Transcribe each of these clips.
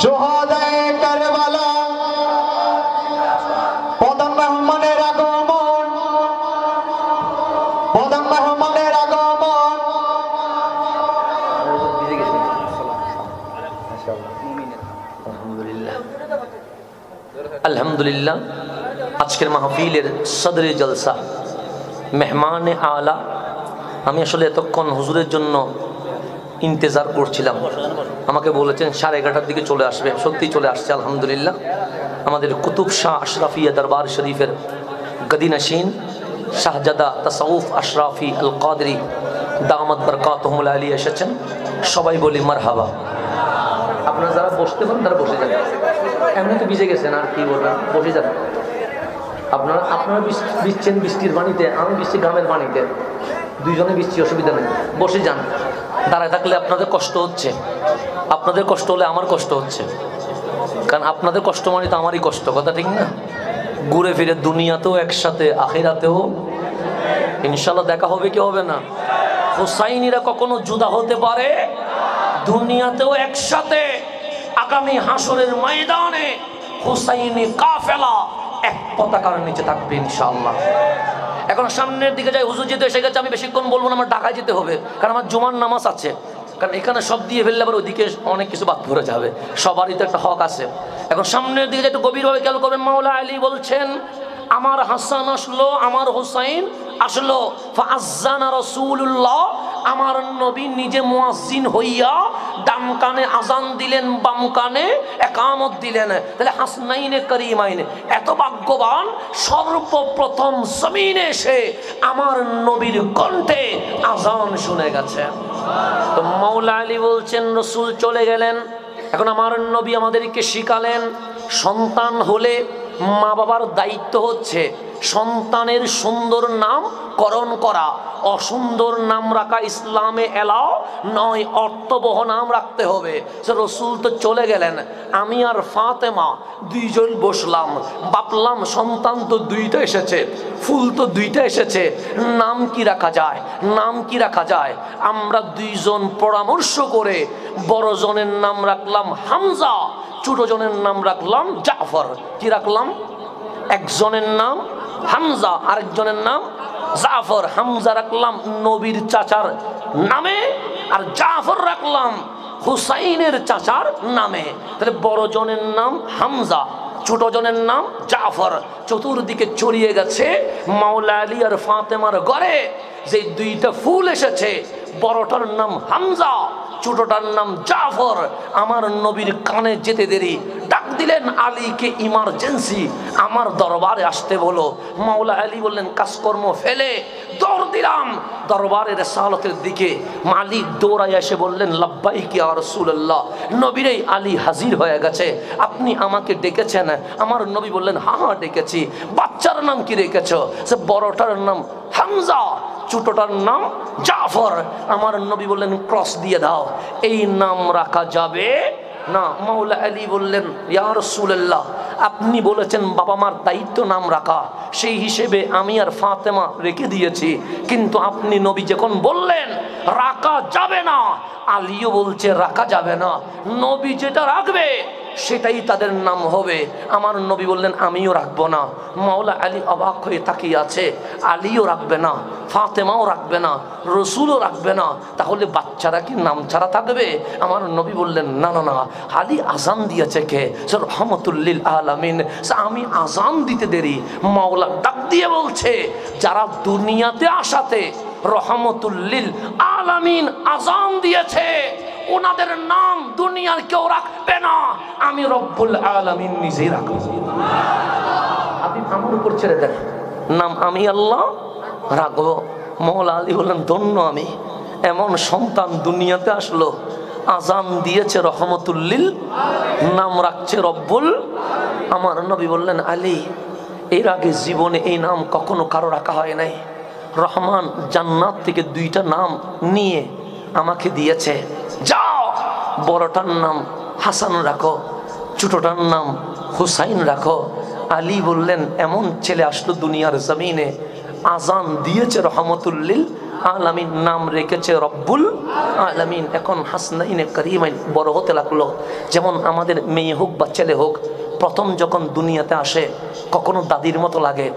শুহাদায়ে কারবালা প্রধান মেহমানের আগমন, প্রধান মেহমানের আগমন। আলহামদুলিল্লাহ, আজকের মাহফিলের সদরে জলসা মেহমানে আলা। আমি আসলে এতক্ষণ হুজুরের জন্য ইন্তেজার করছিলাম। আমাকে বলেছেন 11:30টার দিকে চলে আসবে, সত্যি চলে আসছে আলহামদুলিল্লাহ। আমাদের কুতুব শাহ আশরাফিয়া দরবার শরীফের গদিনশীন শাহজাদা তাসাউফ আশরাফি আল কাদরি দামাত বরকাতুহুল আলী এসেছেন। সবাই বলি মারহাবা। আপনারা যারা বসতে পারেন তারা বসে যান, এমনি তো ভিজে গেছেন, আর কি বলবেন, বসে যান। আপনারা ভিজছেন বৃষ্টির পানিতে, আমি ভিজছি গ্রামের পানিতে, দুইজনে ভিজছি, অসুবিধা নেই, বসে যান। দাঁড়ায় থাকলে আপনাদের কষ্ট হচ্ছে, আপনাদের কষ্ট হলে আমার কষ্ট হচ্ছে, কারণ আপনাদের কষ্ট মানে তো আমারই কষ্ট, কথা ঠিক না? ঘুরে ফিরে দুনিয়াতেও একসাথে, আখিরাতেও ইনশাল্লাহ দেখা হবে কি হবে না? হুসাইনিরা কখনো জুদা হতে পারে? দুনিয়াতেও একসাথে, আগামী হাসরের ময়দানে হুসাইনি কাফেলা এক পতাকার নিচে থাকবে ইনশাআল্লাহ। এখন সামনের দিকে যাই, হুজুর যেতে এসে গেছে, আমি বেশিক্ষণ বলবো না, আমার ঢাকায় যেতে হবে, কারণ আমার জুমার নামাজ আছে। কারণ এখানে সব দিয়ে ফেললে আবার ওইদিকে অনেক কিছু বাদ পড়ে যাবে, সবারই তো একটা হক আছে। এখন সামনের দিকে একটু গভীরভাবে খেয়াল করবেন। মাওলা আলী বলছেন, আমার হাসান আসলো, আমার হুসাইন আসলো, ফাআযানা রাসূলুল্লাহ, আমার নবী নিজে মুয়াজ্জিন হইয়া ডান কানে আজান দিলেন, বাম কানে একামত দিলেন। তাহলে হাসনাইনে করিমাইনে এত ভাগ্যবান, সর্বপ্রথম জমিনে এসে আমার নবীর কণ্ঠে আজান শুনে গেছে। তো মাওলা আলী বলছেন, রসুল চলে গেলেন, এখন আমার নবী আমাদেরকে শিখালেন, সন্তান হলে মা বাবার দায়িত্ব হচ্ছে সন্তানের সুন্দর নাম করণ করা, অসুন্দর নাম রাখা ইসলামে এলাও নয়, অর্থবহ নাম রাখতে হবে। রসুল তো চলে গেলেন, আমি আর ফাতেমা দুইজন বসলাম, ভাবলাম সন্তান তো দুইটা এসেছে, ফুল তো দুইটা এসেছে, নাম কি রাখা যায়, নাম কি রাখা যায়? আমরা দুইজন পরামর্শ করে বড় জনের নাম রাখলাম হামজা, ছোট জনের নাম রাখলাম জাফর। কি রাখলাম? একজনের নাম হামজা, আরেকজনের নাম জাফর। হামজা রাখলাম নবীর চাচার নামে, আর জাফর রাখলাম হুসাইনের চাচার নামে। তাহলে বড় জনের নাম হামজা, ছোট জনের নাম জাফর। চতুর্দিকে ছড়িয়ে গেছে মাওলা আলী আর ফাতেমার ঘরে যে দুইটা ফুল এসেছে, বড়টার নাম হামজা, ছোটটার নাম জাফর। আমার নবীর কানে যেতে দেরি, ডাক দিলেন আলীকে, ইমার্জেন্সি, আমার দরবারে আসতে বলো। মাওলা আলী বললেন, কাজকর্ম ফেলে দৌড় দিলাম দরবারের সালতের দিকে। মালিক দৌড়ায় এসে বললেন, লাব্বাইকি ইয়া রাসূলুল্লাহ, নবীর এই আলী হাজির হয়ে গেছে, আপনি আমাকে ডেকেছেন? আমার নবী বললেন, হ্যাঁ হ্যাঁ ডেকেছি। বাচ্চার নাম কি রেখেছো? সে বড়টার নাম হামজা, ছোটটার নাম জাফর। আমার নবী বললেন, ক্রস দিয়ে দাও, এই নাম রাখা যাবে না। মাওলা আলী বললেন, ইয়া রাসূলুল্লাহ, আপনি বলেছেন বাবা মার দায়িত্ব নাম রাখা, সেই হিসেবে আমি আর ফাতেমা রেখে দিয়েছি, কিন্তু আপনি নবী যখন বললেন রাখা যাবে না, আলীও বলছে রাখা যাবে না, নবী যেটা রাখবে সেটাই তাদের নাম হবে। আমার নবী বললেন, আমিও রাখবো না। মাওলা আলী অবাক হয়ে তাকিয়ে আছে, আলীও রাখবে না, ফাতেমাও রাখবে না, রসুলও রাখবে না, তাহলে বাচ্চারা কি নাম ছাড়া থাকবে? আমার নবী বললেন, না না না, আলী আজান দিয়েছে কে? সে রহমতুল লিল আলামিন, আমি আজান দিতে দেরি। মাওলা ডাক দিয়ে বলছে, যারা দুনিয়াতে আসাতে রহমতুল লিল আলামিন আজান দিয়েছে, ওনাদের নাম দুনিয়ার কেউ রাখবে না, আমি রব্বুল আলামিন নিজেই রাখবো। আপনি আমার উপর ছেড়ে দেন, নাম আমি আল্লাহ রাখবো। মাওলা আলী বললেন, ধন্য আমি, এমন সন্তান দুনিয়াতে আসলো, আজান দিয়েছে রহমতুল লিল, নাম রাখছে রব্বুল। আমার নবী বললেন, আলী, এর আগে জীবনে এই নাম কখনো কারো রাখা হয় নাই। রহমান জান্নাত থেকে দুইটা নাম নিয়ে আমাকে দিয়েছে, যাও বড়টার নাম হাসান রাখো, ছোটটার নাম হুসাইন রাখো। আলী বললেন, এমন ছেলে আসলো দুনিয়ার জমিনে, আজান দিয়েছে রহমতুল লিল আলামিন নাম রেখেছে রব্বুল আলামিন। এখন হাসনাইনে কারিমাইন বড় হতে লাগলো। যেমন আমাদের মেয়ে হোক বা ছেলে হোক, প্রথম যখন দুনিয়াতে আসে কখনো দাদির মতো লাগে,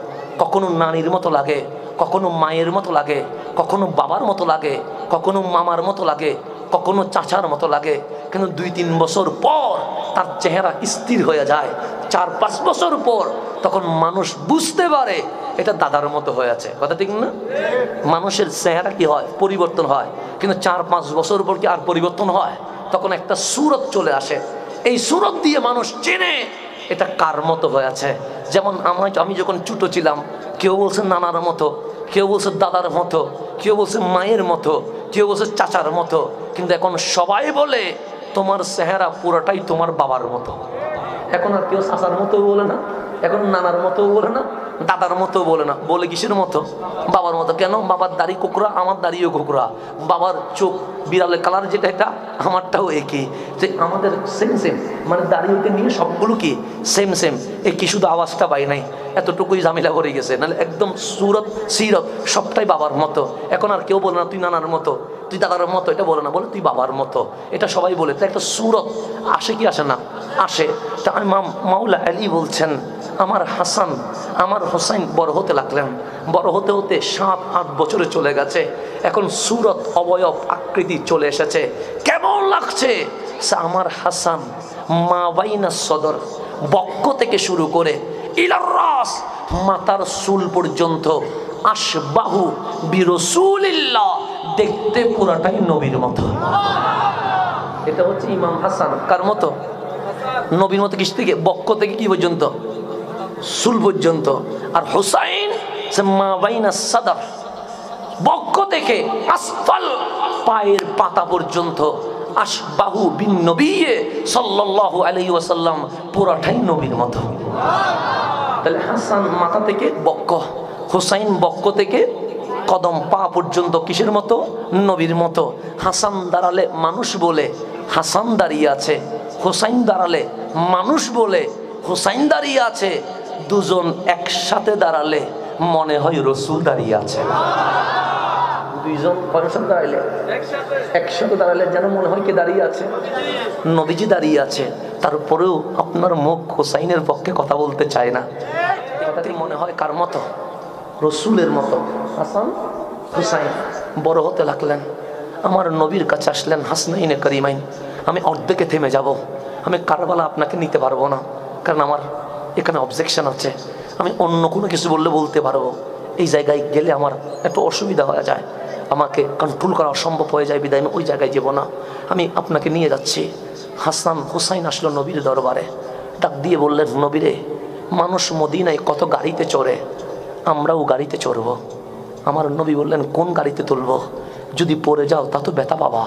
কখনো নানির মতো লাগে, কখনো মায়ের মতো লাগে, কখনো বাবার মতো লাগে, কখনো মামার মতো লাগে, কখনো চাচার মতো লাগে। কিন্তু 2-3 বছর পর তার চেহারা স্থির হয়ে যায়। 4-5 বছর পর তখন মানুষ বুঝতে পারে এটা দাদার মতো হয়ে আছে। কথা ঠিক না? মানুষের চেহারা কি হয়? পরিবর্তন হয়। কিন্তু 4-5 বছর পর কি আর পরিবর্তন হয়? তখন একটা সুরত চলে আসে। এই সুরত দিয়ে মানুষ চেনে এটা কার মতো হয়ে আছে। যেমন আমি যখন ছোট ছিলাম, কেউ বলছে নানার মতো, কেউ বলছে দাদার মতো, কেউ বলছে মায়ের মতো, কেউ বলছে চাচার মতো। কিন্তু এখন সবাই বলে তোমার চেহারা পুরোটাই তোমার বাবার মতো। এখন আর কেউ চাচার মতো বলে না, এখন নানার মতো বলে না, দাদার মতো বলে না, বলে কিসের মতো? বাবার মতো। কেন? বাবার দাড়ি কোকড়া, আমার দাড়িও কোকড়া। বাবার চোখ বিড়ালের কালার যেটা, এটা আমারটাও একই। যে আমাদের সেম সেম, মানে দাড়িওকে নিয়ে সবগুলো কি সেম সেম। কি শুধু আওয়াজটা পাই নাই, এতটুকুই ঝামেলা করে গেছে। নাহলে একদম সুরত সিরত সবটাই বাবার মতো। এখন আর কেউ বলে না তুই নানার মতো, তুই দাদার মতো, এটা বলে না, বলে তুই বাবার মতো। এটা সবাই বলে। তো একটা সুরত আসে কি আসে না? আসে। তা ইমাম মাওলা আলী বলছেন, আমার হাসান আমার হোসাইন বড় হতে লাগলেন। বড় হতে হতে 7-8 বছরে চলে গেছে। এখন সুরত অবয়ব আকৃতি চলে এসেছে। কেমন লাগছে? আমার হাসান মা বাইনা সদর, বক্ষ থেকে শুরু করে ইলার রাস, মাথার চুল পর্যন্ত, আশবাহু বিরসুলিল্লাহ, দেখতে পুরাটাই নবীর মতো। এটা হচ্ছে ইমাম হাসান। কার মতো? নবীর মতো। কিস থেকে? বক্ষ থেকে কি পর্যন্ত? চুল পর্যন্ত। আর হুসাইন মা বাইনা সাদর, বক্ষ থেকে আসফাল, পায়ের পাতা পর্যন্ত, আশবাহু বিন নবী সাল্লাল্লাহু আলাইহি ওয়াসাল্লাম, পুরাটাই নবীর মতো। তাহলে হাসান মাথা থেকে বক্ষ, হুসাইন বক্ষ থেকে কদম পা পর্যন্ত কিসের মতো? নবীর মতো। হাসান দাঁড়ালে মানুষ বলে হাসান দাঁড়িয়ে আছে, হুসাইন দাঁড়ালে মানুষ বলে হুসাইন দাঁড়িয়ে আছে। দুজন একসাথে দাঁড়ালে মনে হয় রসুল দাঁড়িয়ে আছে। দুইজন দাঁড়াইলে একসাথে দাঁড়ালে যেন মনে হয় কে দাঁড়িয়ে আছে? নবীজি দাঁড়িয়ে আছে। তারপরেও আপনার মুখ হুসাইনের পক্ষে কথা বলতে চায় না। কথাটি মনে হয় কার মতো? রসুলের মতো। হাসান হুসাইন বড় হতে লাগলেন। আমার নবীর কাছে আসলেন হাসনাইনে কারিমাইন। আমি অর্ধেকে থেমে যাব। আমি কারবালা আপনাকে নিতে পারবো না, কারণ আমার এখানে অবজেকশন আছে। আমি অন্য কোনো কিছু বললে বলতে পারবো। এই জায়গায় গেলে আমার একটু অসুবিধা হয়ে যায়, আমাকে কন্ট্রোল করা অসম্ভব হয়ে যায়, বিদায় আমি ওই জায়গায় যাব না। আমি আপনাকে নিয়ে যাচ্ছি। হাসান হুসাইন আসলো নবীর দরবারে, ডাক দিয়ে বললেন, নবীরে, মানুষ মদিনায় কত গাড়িতে চড়ে, আমরাও গাড়িতে চড়বো। আমার নবী বললেন, কোন গাড়িতে তুলবো? যদি পড়ে যাও তা তো ব্যথা পাবা,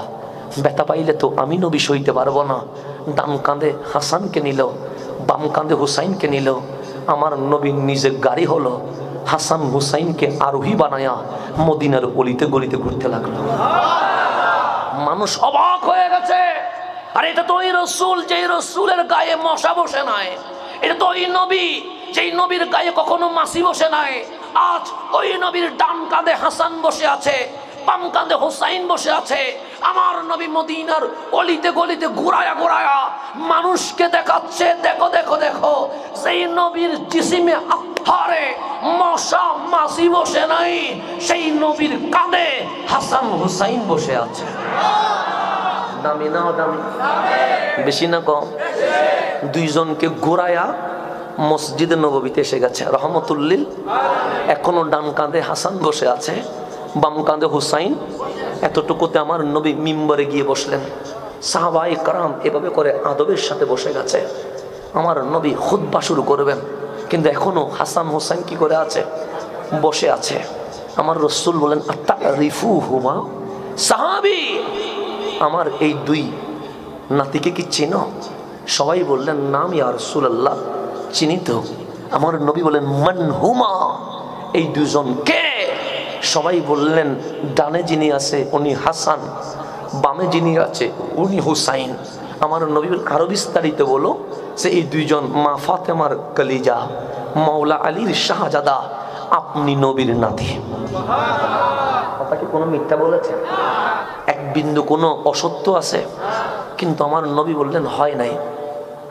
ব্যথা পাইলে তো আমি নবী সইতে পারবো না। ডান কাঁধে হাসানকে নিল, বাম কাঁধে হুসাইনকে নিল। আমার নবীর নিজের গাড়ি হলো, হাসান হুসাইনকে আরোহী বানায়া মদিনার অলিতে গলিতে ঘুরতে লাগলো। মানুষ অবাক হয়ে গেছে। আর এটা তো ওই রসুল, যেই রসুলের গায়ে মশা বসে নাই। এটা তো ওই নবী, যেই নবীর গায়ে কখনো মাছি বসে নাই। আজ ওই নবীর ডান কাঁধে হাসান বসে আছে, বাম কাঁধে হুসাইন বসে আছে। আমার নবী মদিনার অলিতে গলিতে ঘুরায়া ঘুরায়া মানুষকে দেখাচ্ছে, দেখো দেখো দেখো, সেই নবীর জিসিমে আত্মারে মশা মাছি বসে নাই, সেই নবীর কাঁধে হাসান হুসাইন বসে আছে। দামি না দামি? বেশি না কম? দুইজনকে ঘুরায়া মসজিদে নববীতে এসে গেছে রহমতুল্লিল। এখনো ডান কাঁধে হাসান বসে আছে, বাম কাঁধে হুসাইন। এতটুকুতে আমার নবী মিম্বরে গিয়ে বসলেন। সাহাবায়ে কেরাম এভাবে করে আদবের সাথে বসে গেছে। আমার নবী খুতবা শুরু করবেন, কিন্তু এখনো হাসান হুসাইন কি করে আছে? বসে আছে। আমার রাসূল বলেন, আতারিফুহুমা? সাহাবী, আমার এই দুই নাতিকে কি চিনো? সবাই বললেন, নাম ইয়া রাসূলুল্লাহ, চিনি তো। আমার নবী বলেন, মান হুমা? এই দুজন কে? সবাই বললেন, ডানে যিনি আছে উনি হাসান, বামে যিনি আছে উনি হুসাইন। আমার নবী আরো বিস্তারিত বলো যে এই দুইজন মা ফাতেমার কলিজা, মাওলা আলীর শাহজাদা, আপনি নবীর নাতি। কথা কি কোনো মিথ্যা বলেছে? এক বিন্দু কোনো অসত্য আছে? কিন্তু আমার নবী বললেন হয় নাই,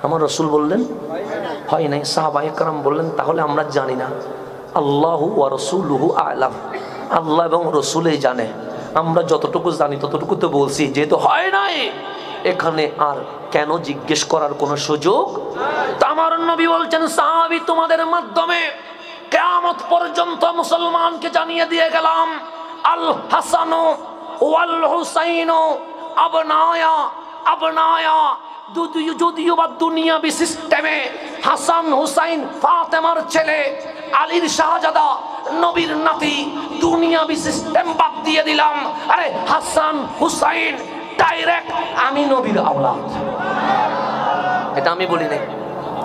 আমার রসুল বললেন হয় নাই। সাহাবায়ে কেরাম বললেন তাহলে আমরা জানি না, আল্লাহু ওয়া রাসূলুহু আ'লাম, আল্লাহ এবং রসুলই জানে, আমরা যতটুকু জানি ততটুকু তো বলছি, যেহেতু হয় নাই এখানে আর কেন জিজ্ঞেস করার কোনো সুযোগ? তা আমার নবী বলছেন সাহাবী তোমাদের মাধ্যমে কিয়ামত পর্যন্ত মুসলমানকে জানিয়ে দিয়ে গেলাম, আল হাসানু ওয়াল হুসাইনু আবনায়া আবনায়া, যদিও বা দুনিয়াবি সিস্টেমে হাসান হুসাইন ফাতেমার ছেলে, আলীর শাহজাদা, নবীর নাতি, দুনিয়াবি সিস্টেম বাদ দিয়ে দিলাম, আরে হাসান হুসাইন ডাইরেক্ট আমি নবীর আওলাদ। এটা আমি বলি নাই,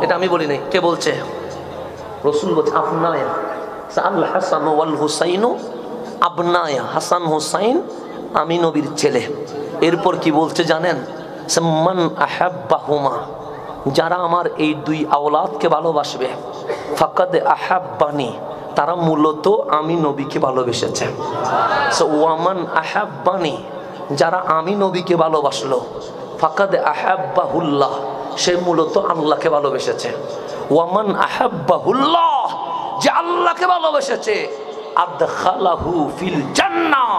এটা আমি বলি নাই, কে বলছে? রসুল বলছে আবনায়া, আল হাসান ওয়াল হুসাইনু আবনায়া, হাসান হুসাইন আমি নবীর ছেলে। এরপর কি বলছে জানেন? মান আহাব্বাহুমা, যারা আমার এই দুই আওলাদকে ভালোবাসবে, ফাকাদ আহাব্বানি, তারা মূলত আমি নবীকে ভালোবেসেছে। ওয়ামান আহাব্বানি, যারা আমি নবীকে ভালোবাসলো, ফাকাদ আহাব্বাহুল্লাহ, সে মূলত আল্লাহকে ভালোবেসেছে। ওয়ামান আহাব্বাহুল্লাহ, যে আল্লাহকে ভালোবেসেছে, আদখালাহু ফিল জান্নাহ,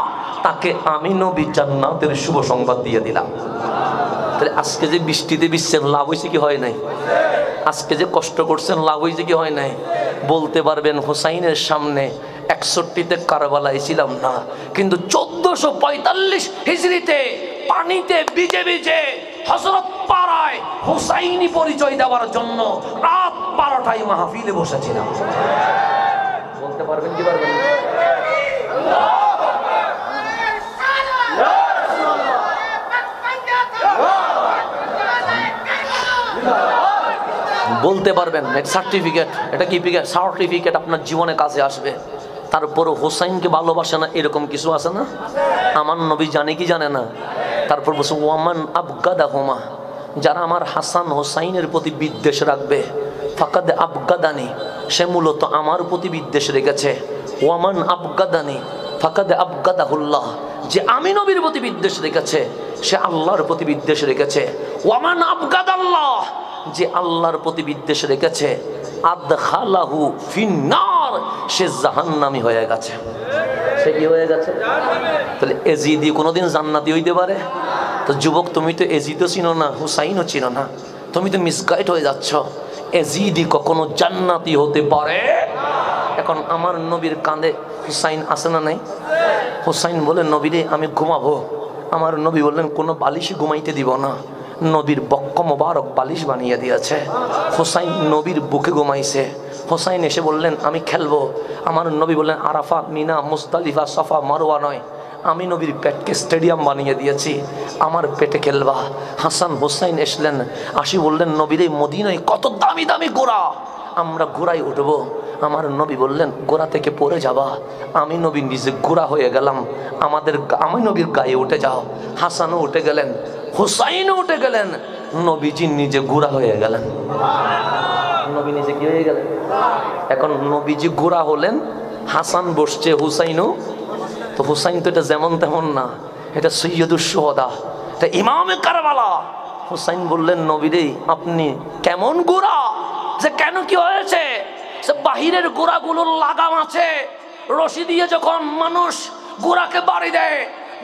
তাকে আমি নবী জান্নাতের শুভ সংবাদ দিয়ে দিলাম। তাহলে আজকে যে বৃষ্টিতে ভিজছেন লাভ হয়েছে কি হয় নাই? আজকে যে কষ্ট করছেন লাভ হয়েছে কি হয় নাই? বলতে পারবেন হুসাইনের সামনে 61তে কারবালায় ছিলাম না, কিন্তু 1445 হিজরিতে পানিতে ভিজে ভিজে হযরত পাড়ায় হুসাইনি পরিচয় দেওয়ার জন্য রাত 12টায় মাহফিলে বসেছিলাম। বলতে পারবেন কি পারবেন না? বলতে পারবেন সার্টিফিকেট, এটা কি সার্টিফিকেট আপনার জীবনে কাজে আসবে। তারপর হোসাইনকে ভালোবাসে না এরকম কিছু আছে না? আমার নবী জানে কি জানে না? তারপর বলছে ওয়ামান আবগাদাহুমা, যারা আমার হাসান হোসাইনের প্রতি বিদ্বেষ রাখবে, ফাকাদ আবগাদানি, সে মূলত আমার প্রতি বিদ্বেষ রেখেছে। ওয়ামান আবগাদানি ফাকাদ আবগাদাহুল্লাহ, যে আমি নবীর প্রতি বিদ্বেষ রেখেছে সে আল্লাহর প্রতি বিদ্বেষ রেখেছে। ওয়ামান আবগাদাল্লাহ, যে আল্লাহর প্রতি বিদ্বেষ রেখেছে, আদখালাহু ফিন্নার, সে জাহান্নামী হয়ে গেছে। সে কি হয়ে গেছে? তাহলে এজিদি কোনোদিন জান্নাতি হইতে পারে? তো যুবক, তুমি তো এজিদও চিনো না, হুসাইনও চিনো না, তুমি তো মিসগাইড হয়ে যাচ্ছ। এজিদি কখনো জান্নাতি হতে পারে? এখন আমার নবীর কাঁধে হুসাইন আছে না নাই? হুসাইন বলে নবীরে আমি ঘুমাবো, আমার নবী বললেন কোনো বালিশে ঘুমাইতে দিব না। নবীর বক্ষ মোবারক বালিশ বানিয়ে দিয়েছে। হুসাইন নবীর বুকে ঘুমাইছে। হুসাইন এসে বললেন আমি খেলবো। আমার নবী বললেন আরাফা, মিনা, মুজদালিফা, সাফা, মারওয়া নয়, আমি নবীর পেটকে স্টেডিয়াম বানিয়ে দিয়েছি, আমার পেটে খেলবা। হাসান হুসাইন এসলেন, আসি বললেন নবীর এই মদিনায় কত দামি দামি ঘোড়া, আমরা ঘোড়ায় উঠবো। আমার নবী বললেন ঘোড়া থেকে পড়ে যাবা। আমি নবী নিজে ঘোড়া হয়ে গেলাম, আমি নবীর গায়ে উঠে যাও। হাসানও উঠে গেলেন, হুসাইনও উঠে গেলেন, নবীজি নিজে ঘোড়া হয়ে গেলেন। নবী নিজে কি হয়ে গেলেন? এখন নবীজি ঘোড়া হলেন, হাসান বসছে, হুসাইনও। তো হুসাইন তো এটা যেমন তেমন না, এটা সৈয়দুস শুহাদা, এটা ইমামে কারবালা। হুসাইন বললেন নবীরে আপনি কেমন ঘোড়া? যে কেন কি হয়েছে? বাহিরের ঘোড়াগুলোর লাগাম আছে, রশি দিয়ে যখন মানুষ ঘোড়াকে বাড়ি দেয়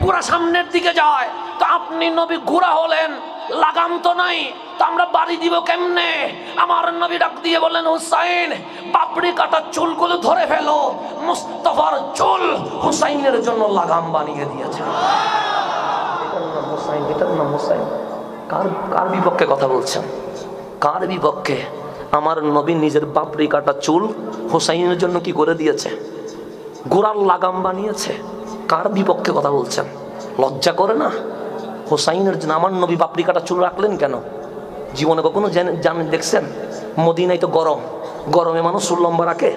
ঘোড়া সামনের দিকে যায়, তো আপনি নবী ঘোড়া হলেন, লাগাম তো নাই, তো আমরা বাড়ি দিব কেমনে? আমার নবী ডাক দিয়ে বললেন হুসাইন পাপড়ি কাটা চুলগুলো ধরে ফেলো, মুস্তাফার চুল হুসাইনের জন্য লাগাম বানিয়ে দিয়েছে। এটার নাম হুসাইন, এটার নাম হুসাইন। কার বিপক্ষে কথা বলছেন? কার বিপক্ষে? আমার নবী নিজের পাপড়ি কাটা চুল হুসাইনের জন্য কি করে দিয়েছে? গোড়ার লাগাম বানিয়েছে। কার বিপক্ষে কথা বলছেন? লজ্জা করে না? হুসাইনের জন্য আমার নবী পাপড়ি কাটা চুল রাখলেন কেন? জীবনে কখনো জানেন দেখছেন? মদিনায় তো গরম, গরমে মানুষ চুল লম্বা রাখে?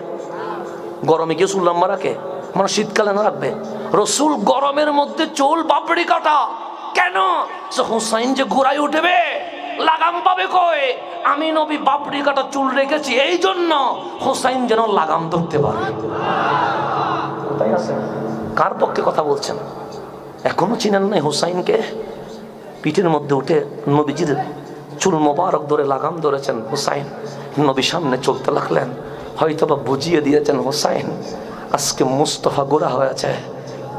গরমে কেউ চুল লম্বা রাখে? মানুষ শীতকালে না রাখবে? রসুল গরমের মধ্যে চুল পাপড়ি কাটা কেন? হুসাইন যে ঘোড়ায় উঠবে লাগাম পাবে কই? আমি নবী পাপড়ি কাটা চুল রেখেছি এই জন্য হুসাইন যেন লাগাম ধরতে পারে। কোথায় আছে? কার পক্ষে কথা বলছেন? এখনো চিনেন নাই হুসাইনকে? পিঠের মধ্যে উঠে নবীজির চুল মোবারক ধরে লাগাম ধরেছেন হুসাইন, নবী সামনে চলতে লাগলেন, হয়তো বা বুঝিয়ে দিয়েছেন হুসাইন আজকে মুস্তফা গোড়া হয়েছে,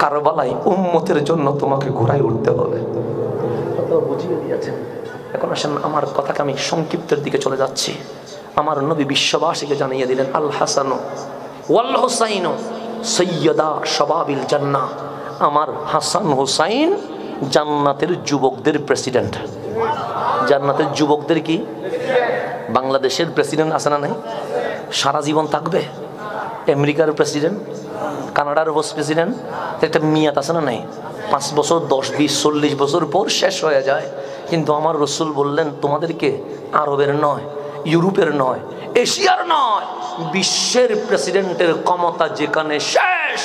কারবালায় উম্মতের জন্য তোমাকে ঘোড়ায় উঠতে হবে, বুঝিয়ে দিয়েছেন। এখন আসেন আমার কথাকে আমি সংক্ষিপ্তের দিকে চলে যাচ্ছি। আমার নবী বিশ্ববাসীকে জানিয়ে দিলেন আল হাসান ওয়াল হুসাইন সৈয়দা শাবাবিল জান্নাহ, আমার হাসান হুসাইন জান্নাতের যুবকদের প্রেসিডেন্ট। জান্নাতের যুবকদের কি বাংলাদেশের প্রেসিডেন্ট আছে না নাই? সারা জীবন থাকবে। আমেরিকার প্রেসিডেন্ট, কানাডার ভাইস প্রেসিডেন্ট, একটা মেয়াদ আছে না নাই? 5 বছর 10 20 40 বছর পর শেষ হয়ে যায়। কিন্তু আমার রসুল বললেন তোমাদেরকে আরবের নয়, ইউরোপের নয়, এশিয়ার নয়, বিশ্বের প্রেসিডেন্টের ক্ষমতা যেখানে শেষ,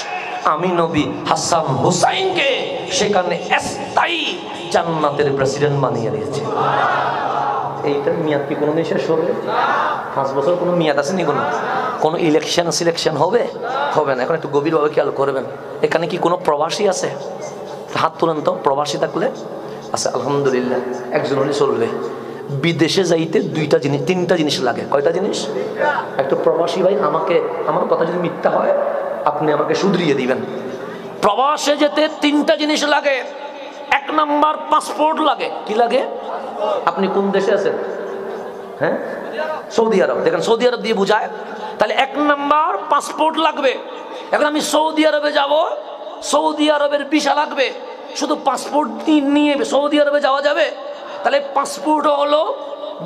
আমি নবী হাসান হুসাইনকে সেখানে স্থায়ী জান্নাতের প্রেসিডেন্ট বানিয়ে দিয়েছি। এইটার মেয়াদ কি কোনোদিন শেষ হবে? 5 বছর কোনো মেয়াদ আছে নি? কোনো ইলেকশন সিলেকশন হবে? হবে না। এখন একটু গভীরভাবে খেয়াল করবেন, এখানে কি কোনো প্রবাসী আছে? হাত তুলেন তো, প্রবাসী থাকলে আছে। আলহামদুলিল্লাহ, একজন হলে চলবে। বিদেশে যাইতে 2টা জিনিস 3টা জিনিস লাগে। কয়টা জিনিস? একটা প্রবাসী ভাই, আমাকে আমার কথা যদি মিথ্যা হয় আপনি আমাকে শুধরিয়ে দিবেন। প্রবাসে যেতে 3টা জিনিস লাগে। 1 নাম্বার পাসপোর্ট লাগে। কি লাগে? আপনি কোন দেশে আছেন? হ্যাঁ, সৌদি আরব। দেখেন সৌদি আরব দিয়ে বুঝায়, তাহলে 1 নাম্বার পাসপোর্ট লাগবে। এখন আমি সৌদি আরবে যাব, সৌদি আরবের ভিসা লাগবে। শুধু পাসপোর্ট নিয়ে সৌদি আরবে যাওয়া যাবে? তাহলে পাসপোর্টও হলো,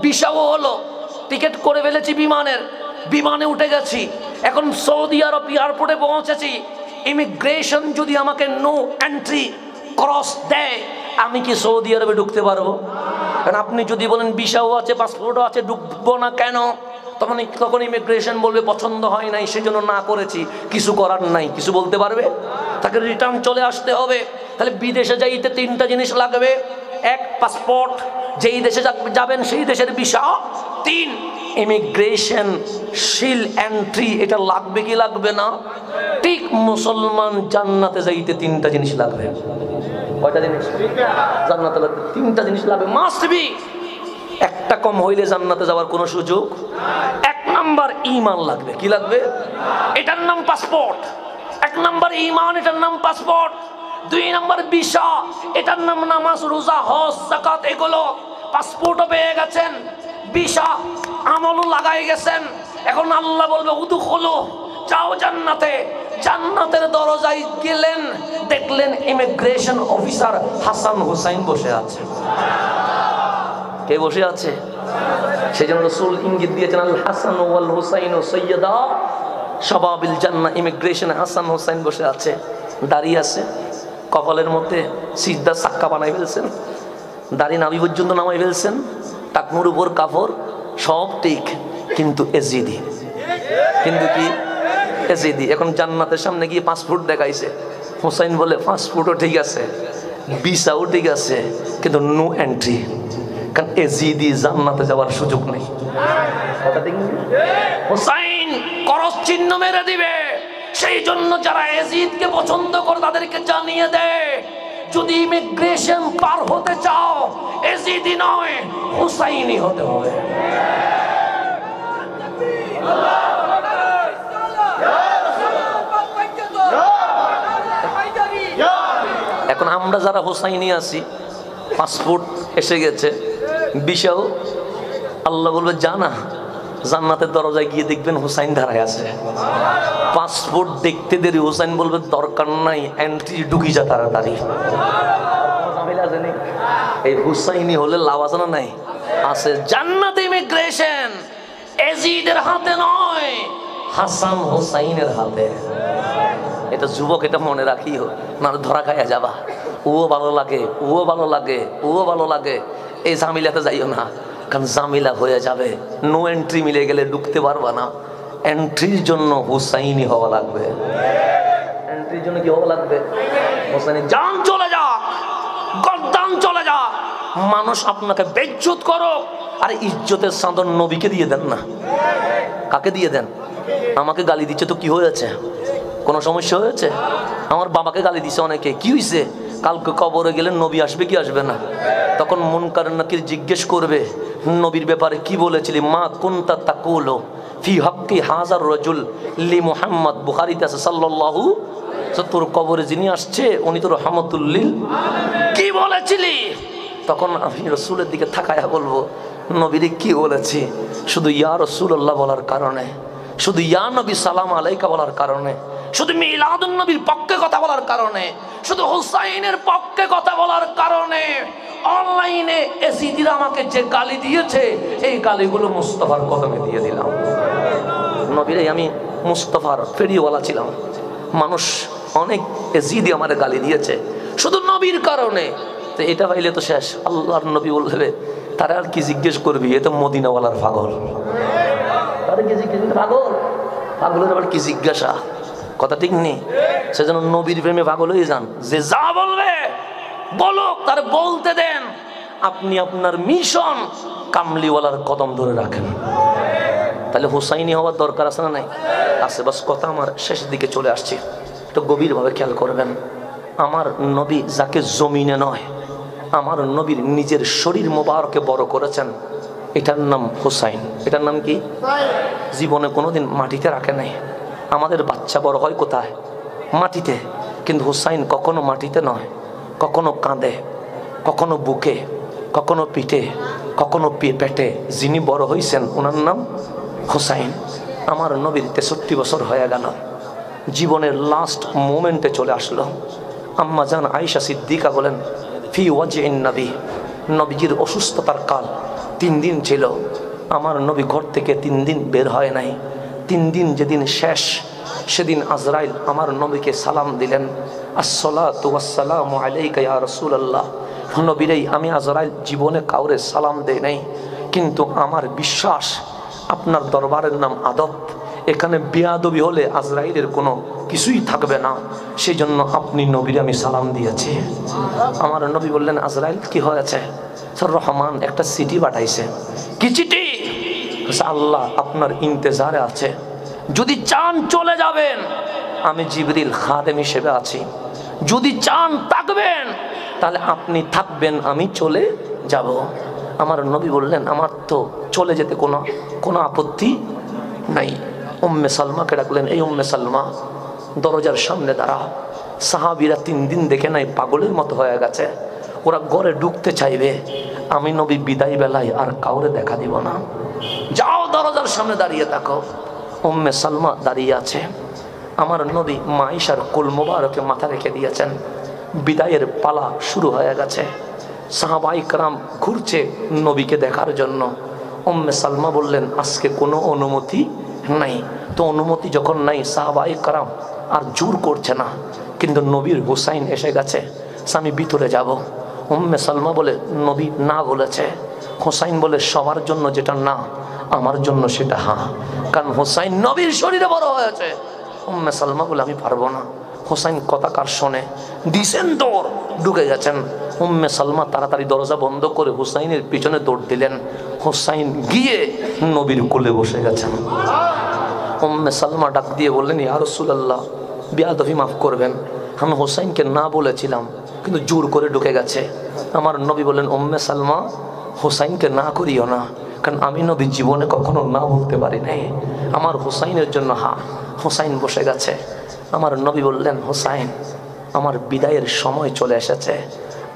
ভিসাও হলো, টিকিট করে ফেলেছি বিমানের, বিমানে উঠে গেছি, এখন সৌদি আরব এয়ারপোর্টে পৌঁছেছি। ইমিগ্রেশন যদি আমাকে নো এন্ট্রি ক্রস দেয়, আমি কি সৌদি আরবে ঢুকতে পারবো? কারণ আপনি যদি বলেন ভিসাও আছে পাসপোর্টও আছে, ঢুকবো না কেন? তখন ইমিগ্রেশন বলবে পছন্দ হয় নাই, সেজন্য না করেছি, কিছু করার নাই। কিছু বলতে পারবে? তাকে রিটার্ন চলে আসতে হবে। তাহলে বিদেশে যাইতে 3টা জিনিস লাগবে। 1 পাসপোর্ট, যেই দেশে যাবেন সেই দেশের ভিসা। 3 ইমিগ্রেশন শিল এন্ট্রি, এটা লাগবে কি লাগবে না? ঠিক মুসলমান জান্নাতে যাইতে 3টা জিনিস লাগবে। কয়টা জিনিস? জান্নাতে 3টা জিনিস লাগবে, মাস্ট বি। একটা কম হইলে জান্নাতে যাওয়ার কোনো সুযোগ। 1 নাম্বার ঈমান লাগবে। কি লাগবে? এটার নাম পাসপোর্ট। 1 নাম্বার ঈমান, এটার নাম পাসপোর্ট। 2 নাম্বার ভিসা, এটার নাম নামাজ রোজা হজ যাকাত। এগুলো পাসপোর্টও পেয়ে গেছেন, ভিসা আমলও লাগাই গেছেন। এখন আল্লাহ বলবে উদখুলু, যাও জান্নাতে। জান্নাতের দরজায় গেলেন, দেখলেন ইমিগ্রেশন অফিসার হাসান হুসাইন বসে আছে। কে বসে আছে? সেই জন্য রাসূল ইঙ্গিত দিয়েছেন আল হাসান ওয়াল হুসাইন সৈয়দা শাবাবিল জান্নাহ। ইমিগ্রেশনে হাসান হুসাইন বসে আছে, দাঁড়িয়ে আছে, কপালের মধ্যে সিজদা সাক্কা বানাই ফেলছেন, দাড়ি নাভি পর্যন্ত নামাই ফেলছেন, টাকনুর উপর কাপড়, সব ঠিক, কিন্তু এজিদি। কিন্তু কি? এজিদি। এখন জান্নাতের সামনে গিয়ে পাসপোর্ট দেখাইছে। হুসাইন বলে পাসপোর্টও ঠিক আছে, ভিসাও ঠিক আছে, কিন্তু নো এন্ট্রি। কারণ এজিদি জান্নাতে যাওয়ার সুযোগ নেই। হুসাইন করস চিহ্ন মেরে দিবে। সেই জন্য যারা এজিদকে পছন্দ করে তাদেরকে জানিয়ে দেয়, যদি ইমিগ্রেশন পার হতে চাও এজিদি নয়, হুসাইনি হতে হবে। এখন আমরা যারা হুসাইনি আছি, পাসপোর্ট এসে গেছে, ভিসাও, আল্লাহ বলবে জানা জান্নাতের দরজায় গিয়ে দেখবেন হুসাইন দাঁড়ায় আছে। পাসপোর্ট দেখতে দেরি, হুসাইন বলবে দরকার নাই, এন্ট্রি ঢুকি যা তাড়াতাড়ি। এই হুসাইনি হলে লাভ আছে না নাই? আছে। জান্নাতে ইমিগ্রেশন এজিদের হাতে নয়, হাসান হুসাইনের হাতে। এটা যুবক, এটা মনে রাখিও, না ধরা খাইয়া যাবা। ও ভালো লাগে, ও ভালো লাগে, ও ভালো লাগে, এই ঝামেলাতে যাইও না। কারণ ঝামেলা হয়ে যাবে, নো এন্ট্রি মিলে গেলে ঢুকতে পারবা না। এন্ট্রির জন্য হুসাইনি হওয়া লাগবে। এন্ট্রির জন্য কি হওয়া লাগবে? হুসাইনি। জান চলে যা, গর্দান চলে যা, মানুষ আপনাকে বেইজ্জত করো, আর ইজ্জতের চাদর নবীকে দিয়ে দেন না। কাকে দিয়ে দেন? আমাকে গালি দিচ্ছে তো কি হয়েছে? কোনো সমস্যা হয়েছে? আমার বাবাকে গালি দিছে অনেকে, কি হয়েছে? কালকে কবরে গেলে নবী আসবে কি আসবে না? তখন মুনকার নাকির জিজ্ঞেস করবে, নবীর ব্যাপারে কি বলেছিলি? মা কুনতা তাকুলু ফি হাক্কি হাজার রাজুল লি মুহাম্মদ, বুখারীতে আছে সাল্লাল্লাহু, তোর কবরে যিনি আসছে উনি তো রহমাতুল লিল, কি বলেছিলি? তখন আমি রাসূলের দিকে তাকায়া বলবো, নবীরে কি বলেছি? শুধু ইয়া রাসূলুল্লাহ বলার কারণে, শুধু ইয়া নবী সালাম আলাইকা বলার কারণে, শুধু মিলাদুন নবীর পক্ষে কথা বলার কারণে, শুধু হুসাইনের পক্ষে কথা বলার কারণে অনলাইনে এসিদিরা আমাকে যে গালি দিয়েছে, এই গালিগুলো মুস্তাফার কদমে দিয়ে দিলাম। নবীরে আমি মুস্তাফার ফেরিওয়ালা ছিলাম, মানুষ অনেক এজিদি আমার গালি দিয়েছে শুধু নবীর কারণে। তো এটা পাইলে তো শেষ। আল্লাহর নবী বলবে, তারা আর কি জিজ্ঞেস করবি? এ তো মদিনাওয়ালার পাগল, তারা কি জিজ্ঞেস? পাগল, পাগলের আবার কি জিজ্ঞাসা? কথা ঠিক নেই। সেজন্য নবীর প্রেমে পাগল হয়ে যান। যে যা বলবে বলুক, তার বলতে দেন। আপনি আপনার মিশন কামলিওয়ালার কদম ধরে রাখেন, তাহলে হুসাইনি হওয়ার দরকার আছে না? নাই আছে। বাস কথা আমার শেষের দিকে চলে আসছে, একটু গভীরভাবে খেয়াল করবেন। আমার নবী যাকে জমিনে নয়, আমার নবীর নিজের শরীর মোবারকে বড় করেছেন, এটার নাম হুসাইন। এটার নাম কি? জীবনে কোনোদিন মাটিতে রাখে নাই। আমাদের বাচ্চা বড় হয় কোথায়? মাটিতে। কিন্তু হুসাইন কখনো মাটিতে নয়, কখনো কাঁধে, কখনো বুকে, কখনো পিঠে, কখনো পেটে। যিনি বড় হয়েছেন ওনার নাম হুসাইন। আমার নবীর 63 বছর হয়ে গেল, জীবনের লাস্ট মোমেন্টে চলে আসলো। আম্মা জান আয়েশা সিদ্দিকা বলেন, ফি ওয়াজিন নবী, নবীজির অসুস্থতার কাল 3 দিন ছিল। আমার নবী ঘর থেকে 3 দিন বের হয় নাই। 3 দিন যেদিন শেষ, সেদিন আজরাইল আমার নবীকে সালাম দিলেন, আসসালাতু ওয়াসসালামু আলাইকা ইয়া রাসূলুল্লাহ। নবীরেই আমি আজরাইল জীবনে কাউরে সালাম দেই নাই, কিন্তু আমার বিশ্বাস আপনার দরবারের নাম আদব, এখানে বেয়াদবি হলে আজরাইলের কোনো কিছুই থাকবে না, সেই জন্য আপনি নবীরে আমি সালাম দিয়েছি। আমার নবী বললেন, আজরাইল কি হয়েছে? স্যার রহমান একটা চিঠি পাঠাইছে। কি চিঠি? আল্লাহ আপনার ইন্তেজারে আছে, যদি চান চলে যাবেন, আমি জিবরিল খাদেম হিসেবে আছি, যদি চান থাকবেন তাহলে আপনি থাকবেন, আমি চলে যাব। আমার নবী বললেন, আমার তো চলে যেতে কোনো আপত্তি নাই। উম্মে সালমাকে ডাকলেন, এই উম্মে সালমা দরজার সামনে দাঁড়াও। সাহাবীরা 3 দিন দেখে নাই, পাগলের মতো হয়ে গেছে, ওরা ঘরে ঢুকতে চাইবে। আমি নবী বিদায় বেলায় আর কাউরে দেখা দিব না, যাও দরজার সামনে দাঁড়িয়ে থাকো। উম্মে সালমা দাঁড়িয়ে আছে। আমার নবী মাইশার কোল মোবারকে মাথা রেখে দিয়েছেন। বিদায়ের পালা শুরু হয়ে গেছে। সাহাবায়ে কেরাম ঘুরছে নবীকে দেখার জন্য। উম্মে সালমা বললেন, আজকে কোনো অনুমতি নাই। তো অনুমতি যখন নাই, সাহাবায়ে কেরাম আর জোর করছে না, কিন্তু নবীর হুসাইন এসে গেছে, আমি ভিতরে যাব। উম্মে সালমা বলে, নবী না বলেছে। হুসাইন বলে, সবার জন্য যেটা না, আমার জন্য সেটা হ্যাঁ, কারণ হুসাইন নবীর শরীরে বড় হয়েছে। উম্মে সালমা বলে, আমি পারবো না। হুসাইন কথা কার শোনে? দিছেন দৌড়, ঢুকে গেছেন। উম্মে সালমা তাড়াতাড়ি দরজা বন্ধ করে হুসাইনের পিছনে দৌড় দিলেন। হুসাইন গিয়ে নবীর কোলে বসে গেছেন। উম্মে সালমা ডাক দিয়ে বললেন, ইয়া রাসূলুল্লাহ, বেয়াদবি মাফ করবেন, আমি হুসাইনকে না বলেছিলাম, কিন্তু জোর করে ঢুকে গেছে। আমার নবী বললেন, উম্মে সালমা, হুসাইনকে না করিও না, কারণ আমি নবী জীবনে কখনো না বলতে পারি নাই। আমার হুসাইনের জন্য হ্যাঁ। হুসাইন বসে গেছে। আমার নবী বললেন, হুসাইন, আমার বিদায়ের সময় চলে এসেছে,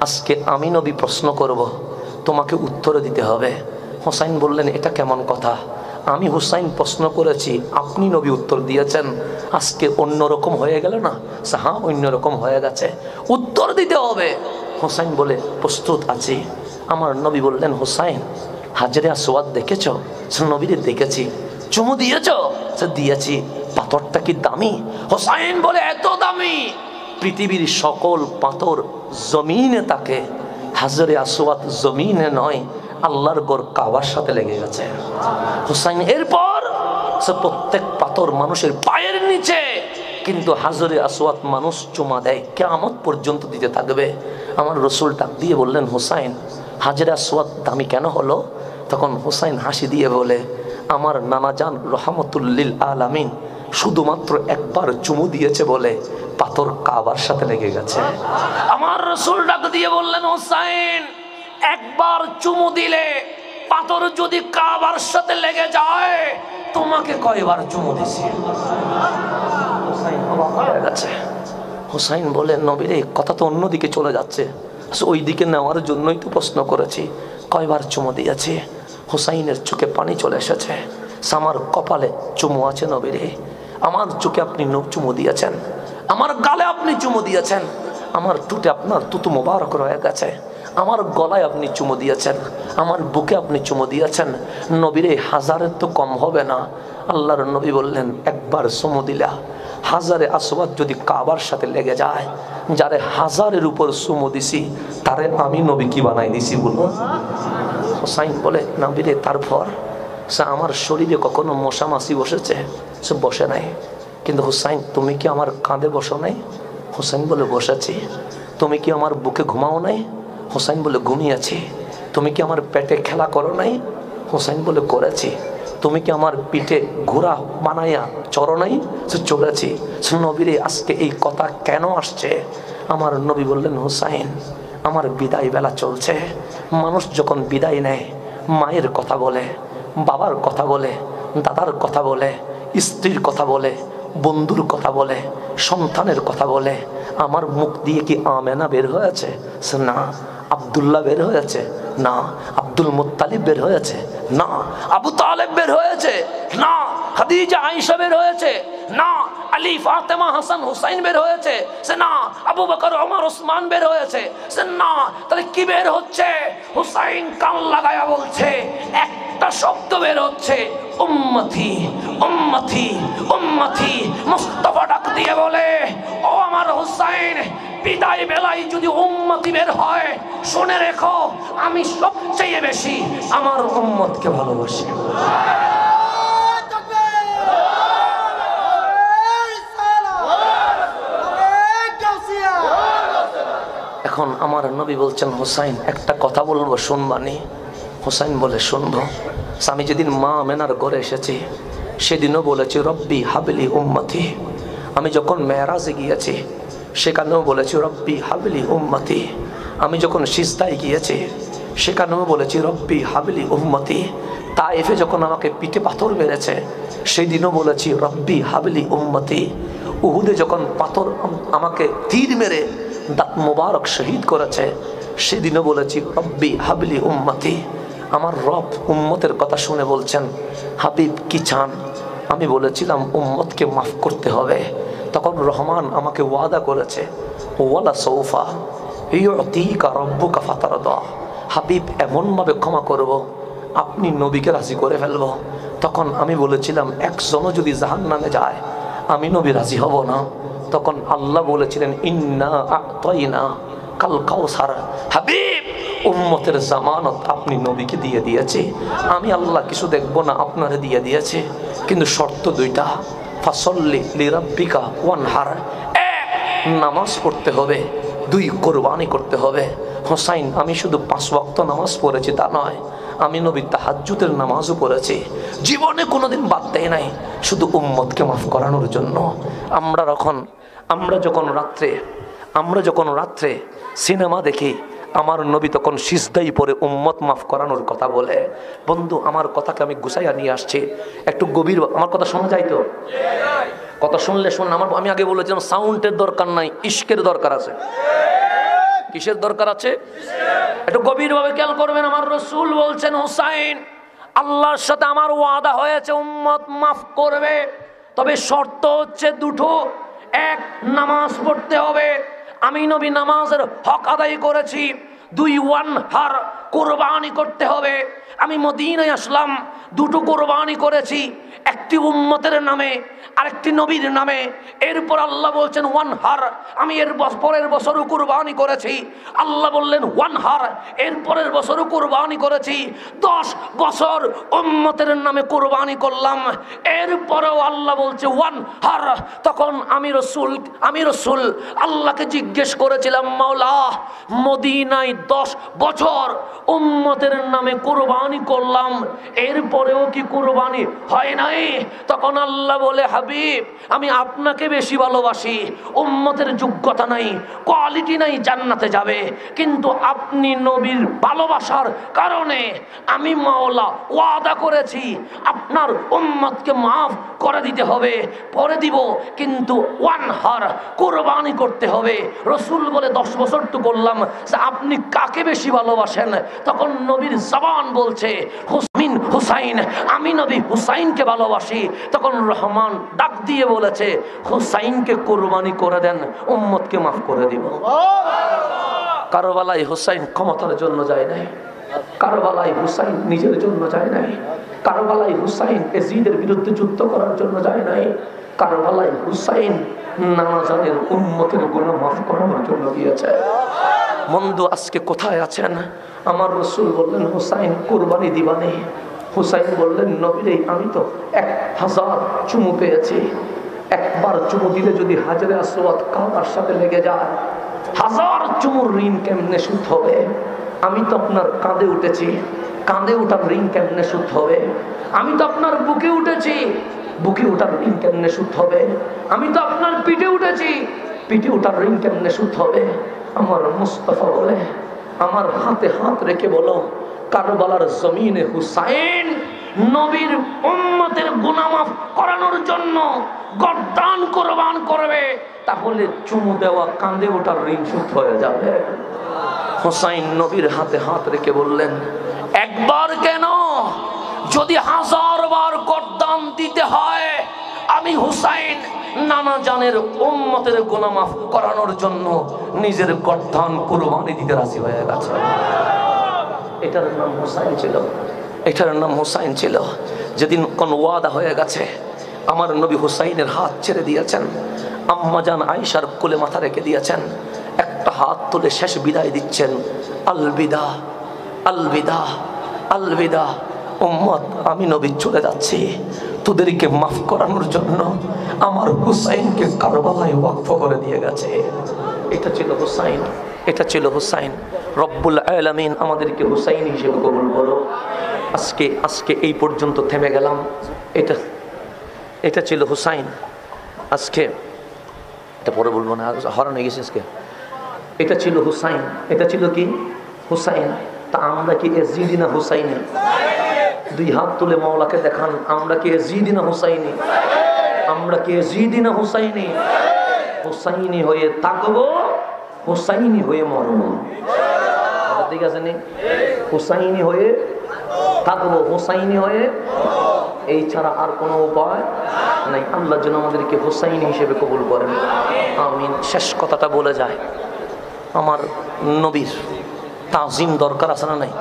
আজকে আমি নবী প্রশ্ন করব, তোমাকে উত্তর দিতে হবে। হুসাইন বললেন, এটা কেমন কথা? আমি হুসাইন প্রশ্ন করেছি, আপনি নবী উত্তর দিয়েছেন, আজকে অন্যরকম হয়ে গেল না? হ্যাঁ, অন্যরকম হয়ে গেছে, উত্তর দিতে হবে। হুসাইন বলে, প্রস্তুত আছি। আমার নবী বললেন, হুসাইন, হাজরে আসওয়াদ দেখেছ? নবীরে দেখেছি। চুমু দিয়েছ? দিয়েছি। পাথরটা কি দামি? হুসাইন বলে, এত দামি, পৃথিবীর সকল পাথর জমিনে থাকে, হাজরে আসওয়াদ জমিনে নয়, আল্লাহর ঘর কাবার সাথে লেগে গেছে। হুসাইন এরপর প্রত্যেক পাথর মানুষের পায়ের নিচে, কিন্তু হাজরে আসওয়াদ মানুষ চুমা দেয়, কিয়ামত পর্যন্ত দিতে থাকবে। আমার রাসূল ডাক দিয়ে বললেন, হুসাইন, হাজরে আসওয়াদ দামি কেন হলো? তখন হুসাইন হাসি দিয়ে বলে, আমার নানা জান রহমতুল লিল আলামিন শুধুমাত্র একবার চুমু দিয়েছে বলে পাথর কাবার সাথে লেগে গেছে। আমার রাসূল ডাক দিয়ে বললেন, হোসাইন, একবার চুমু দিলে পাথর যদি কাবার সাথে লেগে যায়, তোমাকে কয়বার চুমু দিছি? হোসাইন বলে, নবীরে কথা তো অন্যদিকে চলে যাচ্ছে, ওই দিকে নেওয়ার জন্যই তো প্রশ্ন করেছি, কয়বার চুমু দিয়েছি? হোসাইনের চোখে পানি চলে এসেছে। আমার কপালে চুমু আছে নবীরে, আমার চোখে আপনি চুমু দিয়েছেন, আমার গালে আপনি চুমু দিয়েছেন, আমার টুটে আপনার তুতু মোবারক রয়ে গেছে, আমার গলায় আপনি চুমু দিয়েছেন, আমার বুকে আপনি চুমু দিয়েছেন। নবীরে হাজারের তো কম হবে না। আল্লাহর নবী বললেন, একবার চুমু দিলা হাজারে আসওয়াদ যদি কাবার সাথে লেগে যায়, যারে হাজারের উপর চুমু দিছি তারে আমি নবী কি বানাই দিছি বলো? হোসাইন বলে, নবীরে তারপর সে আমার শরীরে কখনো মশা মাছি বসেছে? সে বসে নাই। কিন্তু হোসাইন, তুমি কি আমার কাঁধে বসো নাই? হোসাইন বলে, বসেছি। তুমি কি আমার বুকে ঘুমাও নাই? হোসাইন বলে, ঘুমিয়েছি। তুমি কি আমার পেটে খেলা করো নাই? হোসাইন বলে, করেছি। তুমি কি আমার পিঠে ঘোড়া বানাইয়া চড়ো নাই? সে চড়েছি। নবীরে আজকে এই কথা কেন আসছে? আমার নবী বললেন, হোসাইন, আমার বিদায় বেলা চলছে। মানুষ যখন বিদায় নেয়, মায়ের কথা বলে, বাবার কথা বলে, দাদার কথা বলে, স্ত্রীর কথা বলে, বন্ধুর কথা বলে, সন্তানের কথা বলে, আমার মুখ দিয়ে কি আমেনা বের হয়েছে? না। আব্দুল্লাহ বের হয়েছে? না। আব্দুল মুত্তালিব বের হয়েছে? না। আবু তালেব বের হয়েছে? না। খাদিজা আয়েশা বের হয়েছে? না। আলী ফাতেমা হাসান হুসাইন বের হয়েছে? সে না। আবু বকর ওমর ওসমান বের হয়েছে? সে না। তাহলে কি বের হচ্ছে? হুসাইন কান লাগায়া বলছে, একটা শব্দ বের হচ্ছে, উম্মতি উম্মতি উম্মতি। মুস্তাফা ডাক দিয়ে বলে, ও আমার হুসাইন, বিদায় বেলায় যদি উম্মতি বের হয়, শুনে রেখো, আমি সবচেয়ে বেশি আমার উম্মতকে ভালোবাসি। এখন আমার নবী বলছেন, হোসাইন, একটা কথা বলবো, শুনবানি? হোসাইন বলে, শুনবো। আমি যেদিন মা আমেনার ঘরে এসেছি, সেদিনও বলেছি, রব্বি হাবলি উম্মতি। আমি যখন মেরাজে গিয়েছি, সেখানেও বলেছি, রব্বি হাবলি উম্মতি। আমি যখন সিজদায় গিয়েছি, সেখানেও বলেছি, রব্বি হাবলি উম্মতি। তায়েফে যখন আমাকে পিঠে পাথর মেরেছে, সেই দিনও বলেছি, রব্বি হাবলি উম্মতি। উহুদে যখন পাথর আমাকে তীর মেরে দাঁত মোবারক শহীদ করেছে, সেদিনও বলেছি, রব্বি হাবলি উম্মতি। আমার রব উম্মতের কথা শুনে বলছেন, হাবিব কি চান? আমি বলেছিলাম, উম্মতকে মাফ করতে হবে। তখন রহমান আমাকে ওয়াদা করেছে, ওয়ালা সৌফা ইউতিকা রব্বুকা ফাতারদা। হাবিব, এমনভাবে ক্ষমা করব, আপনি নবীকে রাজি করে ফেলব। তখন আমি বলেছিলাম, একজনও যদি জাহান্নামে যায়, আমি নবী রাজি হব না। তখন আল্লাহ বলেছিলেন, ইন্না আ'তাইনা কাল কাউসার। হাবিব, উম্মতের জামানত আপনি নবীকে দিয়ে দিয়েছে, আমি আল্লাহ কিছু দেখব না, আপনারে দিয়ে দিয়েছে। কিন্তু শর্ত দুইটা, ফাসল্লি লিরাব্বিকা ওয়ানহার, এক নামাজ পড়তে হবে, দুই কোরবানি করতে হবে। হোসাইন, আমি শুধু 5 ওয়াক্ত নামাজ পড়েছি তা নয়, আমি নবী তাহাজ্জুদের নামাজও পড়েছি, জীবনে কোনোদিন বাদ দেয় নাই, শুধু উম্মতকে মাফ করানোর জন্য। আমরা যখন রাত্রে সিনেমা দেখি, আমার নবী তখন সিজদাই পড়ে উম্মত মাফ করানোর কথা বলে। বন্ধু, আমার কথাকে আমি গুছাইয়া নিয়ে আসছি, একটু গভীর। আমার কথা শোনা যায় তো? কথা শুনলে শুনুন। আমি আগে বলেছিলাম, সাউন্ডের দরকার নাই, ইশকের দরকার আছে। কিসের দরকার আছে? একটু গভীরভাবে খেয়াল করবেন। আমার রাসূল বলছেন, হোসাইন, আল্লাহর সাথে আমার ওয়াদা হয়েছে, উম্মত মাফ করবে, তবে শর্ত হচ্ছে দুটো। এক, নামাজ পড়তে হবে, আমি নবী নামাজের হক আদায় করেছি। 2, ওয়ানহার, কোরবানি করতে হবে। আমি মদিনায় আসলাম, 2টো কোরবানি করেছি, একটি উম্মতের নামে, আরেকটি নবীর নামে। এরপর আল্লাহ বলছেন ওয়ানহার, আমি এর পরের বছরও কোরবানি করেছি। আল্লাহ বললেন ওয়ানহার, এর পরের বছরও কোরবানি করেছি। 10 বছর উম্মতের নামে কোরবানি করলাম, এরপরেও আল্লাহ বলছে ওয়ানহার। তখন আমি রসুল আল্লাহকে জিজ্ঞেস করেছিলাম, মাওলা, মদিনায় 10 বছর উম্মতের নামে কোরবানি করলাম, এরপরেও কি কোরবানি হয় নাই? নয়। তখন আল্লাহ বলে, হাবিব আমি আপনাকে বেশি ভালোবাসি, উম্মতের যোগ্যতা নাই, কোয়ালিটি নাই জান্নাতে যাবে, কিন্তু আপনি নবীর ভালোবাসার কারণে আমি মাওলা ওয়াদা করেছি আপনার উম্মতকে মাফ করে দিতে হবে, পরে দিব, কিন্তু ওয়ানহার কুরবানি করতে হবে। রসুল বলে 10 বছর তো করলাম, আপনি কাকে বেশি ভালোবাসেন? তখন নবীর জবান বলছে হুসাইন, আমি নবী হুসাইনকে ভালোবাসি। তখন রহমান ডাক দিয়ে বলেছে, হুসাইনকে কুরবানি করে দেন, উম্মতকে মাফ করে দিব। কারবালায় হুসাইন ক্ষমতার জন্য যায় নাই, কারবালায় হুসাইন নিজের জন্য যায় নাই, কারবালায় হুসাইন এজিদের বিরুদ্ধে যুদ্ধ করার জন্য যায় নাই, কারবালায় হুসাইন নানাজানের উম্মতের গুনাহ মাফ করানোর জন্য গিয়েছে। বন্ধু আজকে কোথায় আছেন? আমার রসুল বললেন, হুসাইন কুরবানি দিবানে। হুসাইন বললেন, নবীরে আমি তো 1000 চুমু পেয়েছি, একবার চুমু দিলে যদি হাজরে আসওয়াদ কাবার সাথে লেগে যায়, 1000 চুমুর ঋণ কেমনে শোধ হবে? আমি তো আপনার কাঁধে উঠেছি, কাঁধে ওঠার ঋণ কেমনে শোধ হবে? আমি তো আপনার বুকে উঠেছি, বুকে ওঠার ঋণ কেমনে শোধ হবে? আমি তো আপনার পিঠে উঠেছি, পিঠে ওঠার ঋণ কেমনে শোধ হবে? আমার মুস্তাফা বলে, আমার হাতে হাত রেখে বলো, কারবালার জমিনে হুসাইন নবীর উম্মতের গুনাহ মাফ করানোর জন্য গর্দান কুরবান করবে, তাহলে চুমু দেওয়া কাঁধে ওঠার ঋণ শোধ হয়ে যাবে। হুসাইন নবীর হাতে হাত রেখে বললেন, একবার কেন, যদি 1000 বার গর্দান দিতে হয়, আমি হুসাইন নানা জানের উম্মতের গুনাহ মাফ করানোর জন্য নিজের গর্দান কুরবানি দিতে রাজি হয়ে গেছে। এটার নাম হুসাইন ছিল, এটার নাম হুসাইন ছিল। যেদিন কোন ওয়াদা হয়ে গেছে, আমার নবী হুসাইনের হাত ছেড়ে দিয়েছেন, আম্মাজান আয়েশার কোলে মাথা রেখে দিয়েছেন, একটা হাত তুলে শেষ বিদায় দিচ্ছেন, আলবিদা আলবিদা আলবিদা উম্মত, আমি নবী চলে যাচ্ছি, তোদেরকে মাফ করানোর জন্য আমার হুসাইনকে কারবালায় ওয়াকফ করে দিয়ে গেছে। এটা ছিল হুসাইন, এটা ছিল হুসাইন। রব্বুল আলামিন আমাদেরকে হুসাইন হিসেবে কবুল করো। আজকে এই পর্যন্ত থেমে গেলাম। এটা ছিল হুসাইন। আজকে এটা পরে বলবো না, হরান হয়ে গেছে আজকে। এটা ছিল হুসাইন, এটা ছিল কি হুসাইন। তা আমরা কি এজিদি না হুসাইনি? দুই হাত তুলে মাওলাকে দেখান, আমরা কি এজিদি না হুসাইনি? আমরা কি এজিদি না হুসাইনি? হুসাইনি হয়ে থাকবো, হুসাইনি হয়ে মরবো। ঠিক আছে নি? হুসাইনি হয়ে থাকবো, হুসাইনি হয়ে, এই ছাড়া আর কোনো উপায় নাই। আল্লাহ যেন আমাদেরকে হুসাইনি হিসেবে কবুল করেন, আমিন। শেষ কথাটা বলে যায়, আমার নবীর তাজিম দরকার আছে না নাই?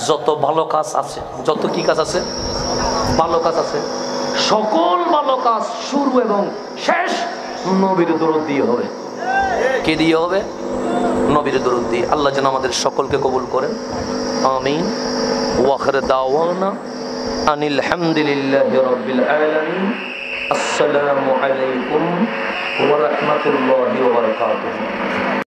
যত ভালো কাজ আছে, যত কি কাজ আছে, ভালো কাজ আছে, সকল ভালো কাজ শুরু এবং শেষ নবীর দরুদ দিয়ে হবে। কে দিয়ে হবে? নবীর দরুদ দিয়ে। আল্লাহ যেন আমাদের সকলকে কবুল করেন, আমিন। ওয়া আখির দাওয়ানা আনিল হামদুলিল্লাহি রাব্বিল আলামিন। আসসালামু আলাইকুম ওয়া রাহমাতুল্লাহি ওয়া বারাকাতুহু।